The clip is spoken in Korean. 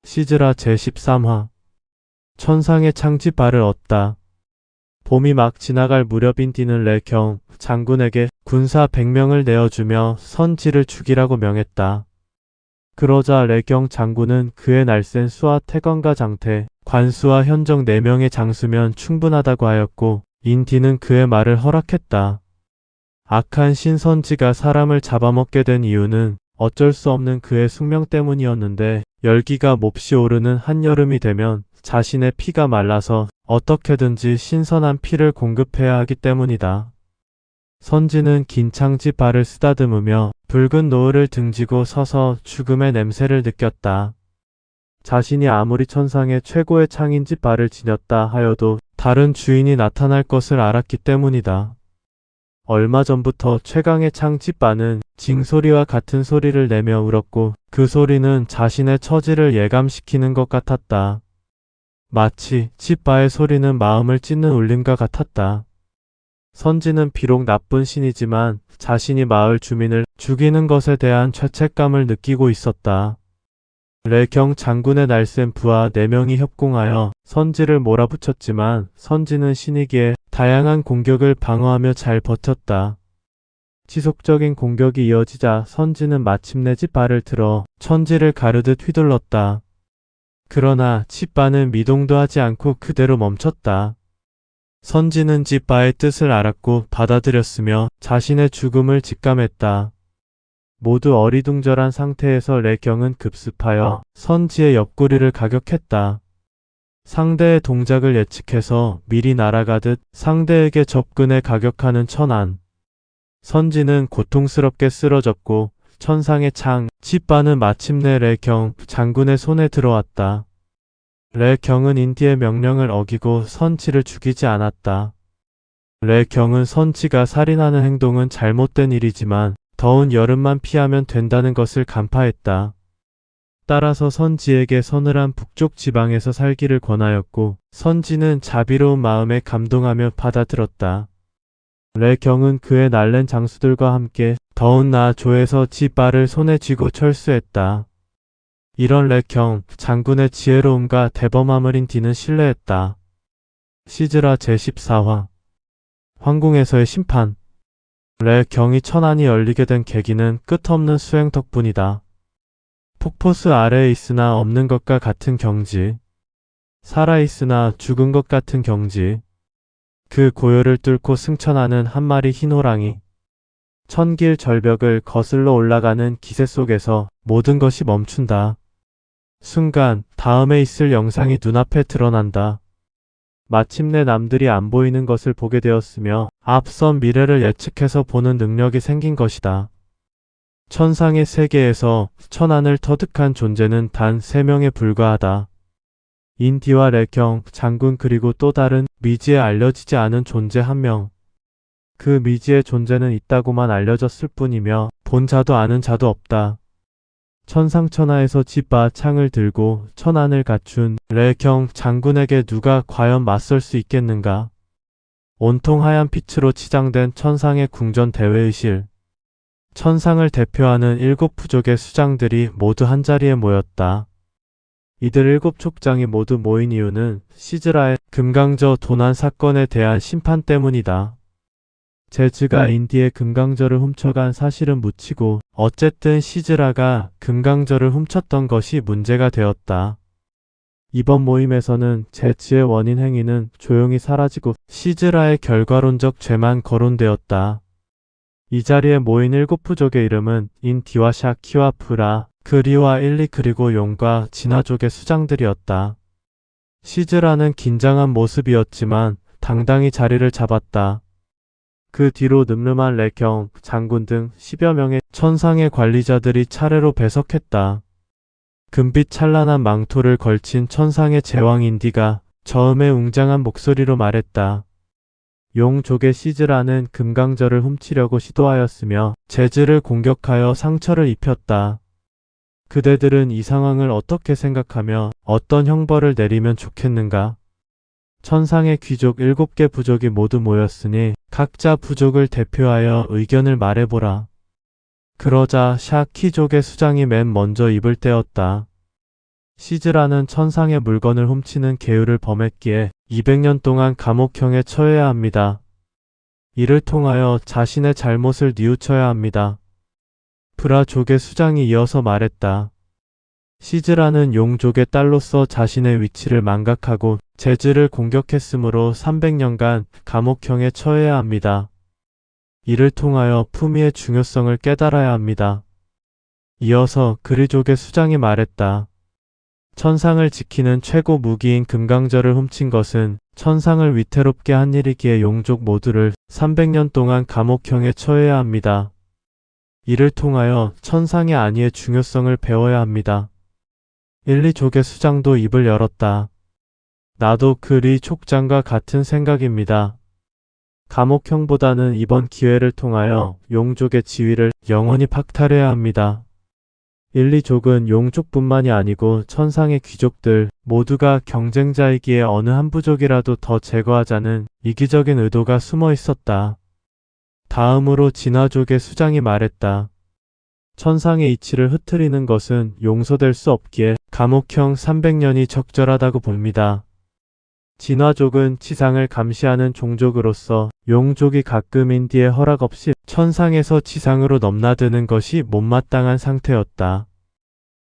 시즈라 제13화 천상의 창지발을 얻다. 봄이 막 지나갈 무렵인 디는 레경 장군에게 군사 100명을 내어주며 선지를 죽이라고 명했다. 그러자 레경 장군은 그의 날쌘 수와 태건과 장태, 관수와 현정 4명의 장수면 충분하다고 하였고 인디는 그의 말을 허락했다. 악한 신선지가 사람을 잡아먹게 된 이유는 어쩔 수 없는 그의 숙명 때문이었는데 열기가 몹시 오르는 한여름이 되면 자신의 피가 말라서 어떻게든지 신선한 피를 공급해야 하기 때문이다. 선지는 긴 창지발을 쓰다듬으며 붉은 노을을 등지고 서서 죽음의 냄새를 느꼈다. 자신이 아무리 천상의 최고의 창인지 발을 지녔다 하여도 다른 주인이 나타날 것을 알았기 때문이다. 얼마 전부터 최강의 창지바는 징소리와 같은 소리를 내며 울었고 그 소리는 자신의 처지를 예감시키는 것 같았다. 마치 지바의 소리는 마음을 찢는 울림과 같았다. 선지는 비록 나쁜 신이지만 자신이 마을 주민을 죽이는 것에 대한 죄책감을 느끼고 있었다. 레경 장군의 날쌘 부하 4명이 협공하여 선지를 몰아붙였지만 선지는 신이기에 다양한 공격을 방어하며 잘 버텼다. 지속적인 공격이 이어지자 선지는 마침내 지바를 틀어 천지를 가르듯 휘둘렀다. 그러나 지바는 미동도 하지 않고 그대로 멈췄다. 선지는 지바의 뜻을 알았고 받아들였으며 자신의 죽음을 직감했다. 모두 어리둥절한 상태에서 레경은 급습하여 선지의 옆구리를 가격했다. 상대의 동작을 예측해서 미리 날아가듯 상대에게 접근해 가격하는 천안. 선지는 고통스럽게 쓰러졌고 천상의 창, 지바는 마침내 레경 장군의 손에 들어왔다. 레경은 인디의 명령을 어기고 선지를 죽이지 않았다. 레경은 선지가 살인하는 행동은 잘못된 일이지만 더운 여름만 피하면 된다는 것을 간파했다. 따라서 선지에게 서늘한 북쪽 지방에서 살기를 권하였고 선지는 자비로운 마음에 감동하며 받아들었다. 레경은 그의 날랜 장수들과 함께 더운 나조에서 지바를 손에 쥐고 철수했다. 이런 레경 장군의 지혜로움과 대범함을 인디는 신뢰했다. 시즈라 제14화 황궁에서의 심판. 레경이 천안이 열리게 된 계기는 끝없는 수행 덕분이다. 폭포수 아래에 있으나 없는 것과 같은 경지. 살아있으나 죽은 것 같은 경지. 그 고요를 뚫고 승천하는 한 마리 흰 호랑이. 천길 절벽을 거슬러 올라가는 기세 속에서 모든 것이 멈춘다. 순간 다음에 있을 영상이 눈앞에 드러난다. 마침내 남들이 안 보이는 것을 보게 되었으며 앞선 미래를 예측해서 보는 능력이 생긴 것이다. 천상의 세계에서 천안을 터득한 존재는 단 3명에 불과하다. 인디와 레경 장군 그리고 또 다른 미지에 알려지지 않은 존재 1명. 그 미지의 존재는 있다고만 알려졌을 뿐이며 본 자도 아는 자도 없다. 천상천하에서 지바 창을 들고 천안을 갖춘 레경 장군에게 누가 과연 맞설 수 있겠는가? 온통 하얀 빛으로 치장된 천상의 궁전 대회의실. 천상을 대표하는 7부족의 수장들이 모두 한자리에 모였다. 이들 7족장이 모두 모인 이유는 시즈라의 금강저 도난 사건에 대한 심판 때문이다. 제즈가 인디의 금강저를 훔쳐간 사실은 묻히고 어쨌든 시즈라가 금강저를 훔쳤던 것이 문제가 되었다. 이번 모임에서는 제즈의 원인 행위는 조용히 사라지고 시즈라의 결과론적 죄만 거론되었다. 이 자리에 모인 7부족의 이름은 인디와 샤키와 브라, 그리와 일리 그리고 용과 진화족의 수장들이었다. 시즈라는 긴장한 모습이었지만 당당히 자리를 잡았다. 그 뒤로 늠름한 레경 장군 등 10여 명의 천상의 관리자들이 차례로 배석했다. 금빛 찬란한 망토를 걸친 천상의 제왕 인디가 저음의 웅장한 목소리로 말했다. 용족의 시즈라는 금강저를 훔치려고 시도하였으며 제즈를 공격하여 상처를 입혔다. 그대들은 이 상황을 어떻게 생각하며 어떤 형벌을 내리면 좋겠는가? 천상의 귀족 7개 부족이 모두 모였으니 각자 부족을 대표하여 의견을 말해보라. 그러자 샤키족의 수장이 맨 먼저 입을 떼었다. 시즈라는 천상의 물건을 훔치는 계율을 범했기에 200년 동안 감옥형에 처해야 합니다. 이를 통하여 자신의 잘못을 뉘우쳐야 합니다. 브라족의 수장이 이어서 말했다. 시즈라는 용족의 딸로서 자신의 위치를 망각하고 제즈를 공격했으므로 300년간 감옥형에 처해야 합니다. 이를 통하여 품위의 중요성을 깨달아야 합니다. 이어서 그리족의 수장이 말했다. 천상을 지키는 최고 무기인 금강절을 훔친 것은 천상을 위태롭게 한 일이기에 용족 모두를 300년 동안 감옥형에 처해야 합니다. 이를 통하여 천상의 안위의 중요성을 배워야 합니다. 1, 2족의 수장도 입을 열었다. 나도 그리 족장과 같은 생각입니다. 감옥형보다는 이번 기회를 통하여 용족의 지위를 영원히 박탈해야 합니다. 1, 2족은 용족뿐만이 아니고 천상의 귀족들 모두가 경쟁자이기에 어느 한 부족이라도 더 제거하자는 이기적인 의도가 숨어 있었다. 다음으로 진화족의 수장이 말했다. 천상의 이치를 흐트리는 것은 용서될 수 없기에 감옥형 300년이 적절하다고 봅니다. 진화족은 지상을 감시하는 종족으로서 용족이 가끔 인디의 허락 없이 천상에서 지상으로 넘나드는 것이 못마땅한 상태였다.